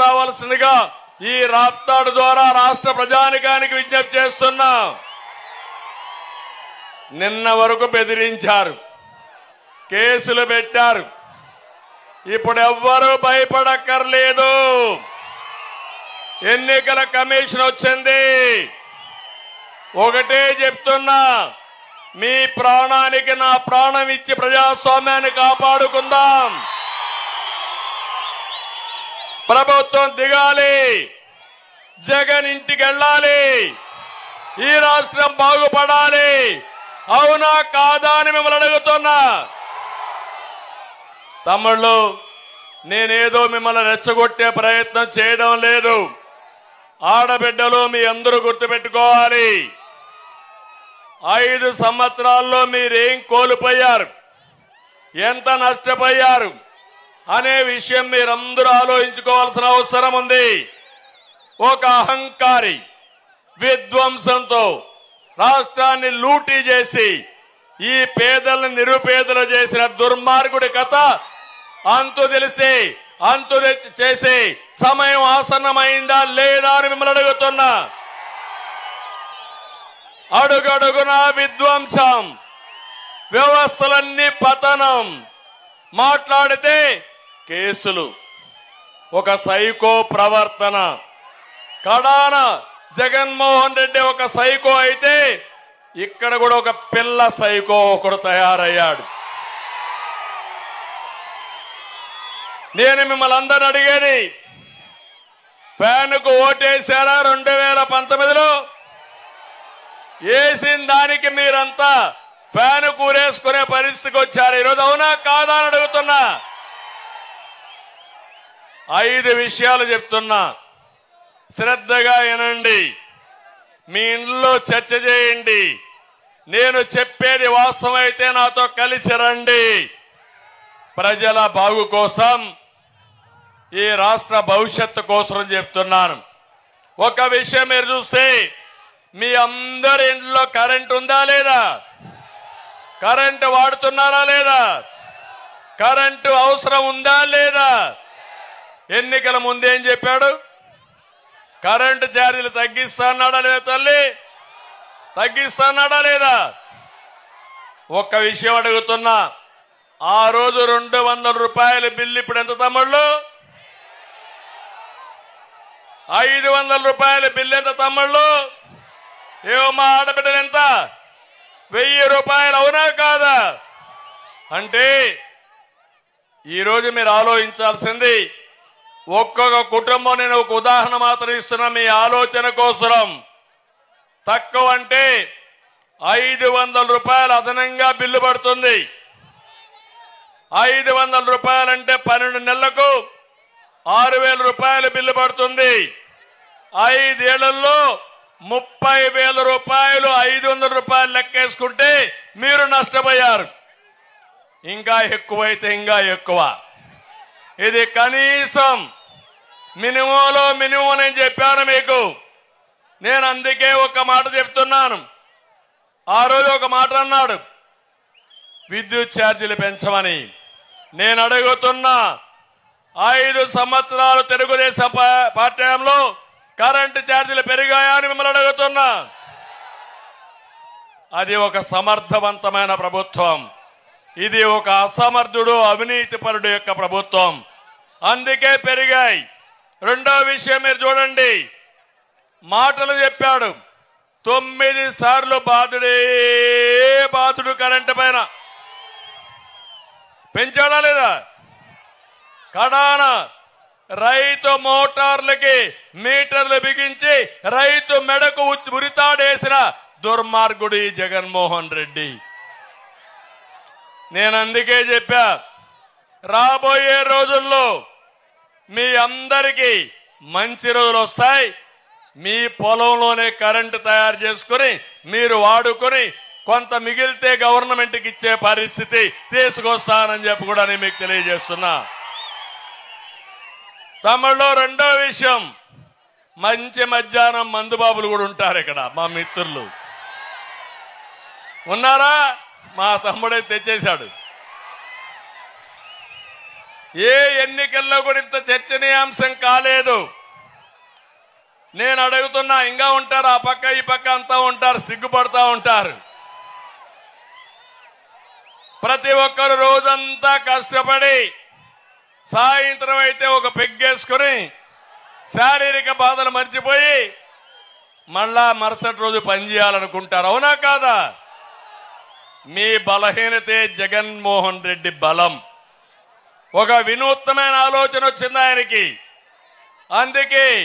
తీసుకురావాల్సిందిగా ఈ రాప్తాడు ద్వారా రాష్ట్ర ప్రజానికానికి విజ్ఞప్తి చేస్తున్నా. నిన్న వరకు బెదిరించారు, కేసులు పెట్టారు. ఇప్పుడు ఎవ్వరూ భయపడక్కర్లేదు. ఎన్నికల కమిషన్ వచ్చింది. ఒకటే చెప్తున్నా, మీ ప్రాణానికి నా ప్రాణం ఇచ్చి ప్రజాస్వామ్యాన్ని కాపాడుకుందాం. ప్రభుత్వం దిగాలి, జగన్ ఇంటికి వెళ్ళాలి, ఈ రాష్ట్రం బాగుపడాలి. అవునా కాదా అని మిమ్మల్ని అడుగుతున్నా. తమ్ముళ్ళు, నేనేదో మిమ్మల్ని రెచ్చగొట్టే ప్రయత్నం చేయడం లేదు. ఆడబిడ్డలు మీ అందరూ గుర్తుపెట్టుకోవాలి, 5 సంవత్సరాల్లో మీరేం కోల్పోయారు, ఎంత నష్టపోయారు అనే విషయం మీరందరూ ఆలోచించుకోవాల్సిన అవసరం ఉంది. ఒక అహంకారి విధ్వంసంతో రాష్ట్రాన్ని లూటీ చేసి ఈ పేదలను నిరుపేదలు చేసిన దుర్మార్గుడి కథ అంతు తెలిసి అంతు చేసి సమయం ఆసన్నమైందా లేదా అని మిమ్మల్ని అడుగుతున్నా. అడుగడుగునా విధ్వంసం, వ్యవస్థలన్నీ పతనం. మాట్లాడితే కేసులు, ఒక సైకో ప్రవర్తన. కడాన జగన్మోహన్ రెడ్డి ఒక సైకో అయితే ఇక్కడ కూడా ఒక పిల్ల సైకో ఒకడు తయారయ్యాడు. నేను మిమ్మల్ని అందరూ అడిగేది, ఫ్యాన్కు ఓటేశారా 2019లో? వేసిన దానికి మీరంతా ఫ్యాన్ కూరేసుకునే పరిస్థితికి వచ్చారు ఈరోజు. అవునా కాదా అని అడుగుతున్నా. 5 విషయాలు చెప్తున్నా, శ్రద్ధగా వినండి. మీ ఇంట్లో చర్చ చేయండి. నేను చెప్పేది వాస్తవమైతే నాతో కలిసి రండి. ప్రజల బాగు కోసం, ఈ రాష్ట్ర భవిష్యత్తు కోసం చెప్తున్నాను. ఒక విషయం మీరు చూస్తే, మీ అందరి ఇంట్లో కరెంట్ ఉందా లేదా? కరెంటు వాడుతున్నారా లేదా? కరెంటు అవసరం ఉందా లేదా? ఎన్నికల ముందేం చెప్పాడు? కరెంటు ఛార్జీలు తగ్గిస్తాన్నాడా లేదా? తల్లి తగ్గిస్తాన్నాడా లేదా? ఒక్క విషయం అడుగుతున్నా, ఆ రోజు 200 రూపాయల బిల్లు ఇప్పుడు ఎంత తమ్ముళ్ళు? 500 రూపాయల బిల్లు ఎంత తమ్ముళ్ళు? ఏమో మా ఆడబిడ్డలు ఎంత? 1000 రూపాయలు. అవునా కాదా? అంటే ఈరోజు మీరు ఆలోచించాల్సింది, ఒక్కొక్క కుటుంబం, నేను ఒక ఉదాహరణ మాత్రం ఇస్తున్నా మీ ఆలోచన కోసం. తక్కువ అంటే 500 రూపాయలు అదనంగా బిల్లు పడుతుంది. 500 రూపాయలంటే 12 నెలలకు 6000 రూపాయల బిల్లు పడుతుంది. 5 ఏళ్లలో 30,000 రూపాయలు. 500 రూపాయలు లెక్కేసుకుంటే మీరు నష్టపోయారు. ఇంకా ఎక్కువైతే ఇంకా ఎక్కువ. ఇది కనీసం మినిమంలో మినిమం నేను చెప్పాను మీకు. నేను అందుకే ఒక మాట చెప్తున్నాను. ఆ రోజు ఒక మాట అన్నాడు, విద్యుత్ ఛార్జీలు పెంచమని. నేను అడుగుతున్నా, 5 సంవత్సరాలు తెలుగుదేశం పార్టీలో కరెంటు ఛార్జీలు పెరిగాయా అని మిమ్మల్ని అడుగుతున్నా. అది ఒక సమర్థవంతమైన ప్రభుత్వం, ఇది ఒక అసమర్థుడు అవినీతిపరుడు యొక్క ప్రభుత్వం. అందుకే పెరిగాయి. రెండో విషయం మీరు చూడండి, మాటలు చెప్పాడు. 9 సార్లు బాధుడు కరెంటు పైన. పెంచాడా లేదా? కడాన రైతు మోటార్లకి మీటర్లు బిగించి రైతు మెడకు ఉరితాడేసిన దుర్మార్గుడు ఈ జగన్మోహన్ రెడ్డి. నేను అందుకే చెప్పా, రాబోయే రోజుల్లో మీ అందరికీ మంచి రోజులు వస్తాయి. మీ పొలంలోనే కరెంటు తయారు చేసుకుని మీరు వాడుకొని కొంత మిగిలితే గవర్నమెంట్కి ఇచ్చే పరిస్థితి తీసుకొస్తానని చెప్పి కూడా నేను మీకు తెలియజేస్తున్నా. తమిళలో రెండో విషయం, మంచి మధ్యాహ్నం మందుబాబులు కూడా ఉంటారు ఇక్కడ. మా మిత్రులు ఉన్నారా? మా తమ్ముడే తెచ్చేశాడు. ఏ ఎన్నికల్లో కూడా ఇంత చర్చనీయాంశం కాలేదు. నేను అడుగుతున్నా, ఇంకా ఉంటారు, ఆ పక్క ఈ పక్క అంతా ఉంటారు, సిగ్గుపడతా ఉంటారు. ప్రతి ఒక్కరు రోజంతా కష్టపడి సాయంత్రం అయితే ఒక పెగ్గేసుకుని శారీరక బాధలు మర్చిపోయి మళ్ళా మరుసటి రోజు పనిచేయాలనుకుంటారు. అవునా కాదా? మీ బలహీనతే జగన్మోహన్ రెడ్డి బలం. ఒక వినూత్నమైన ఆలోచన వచ్చింది ఆయనకి. అందుకే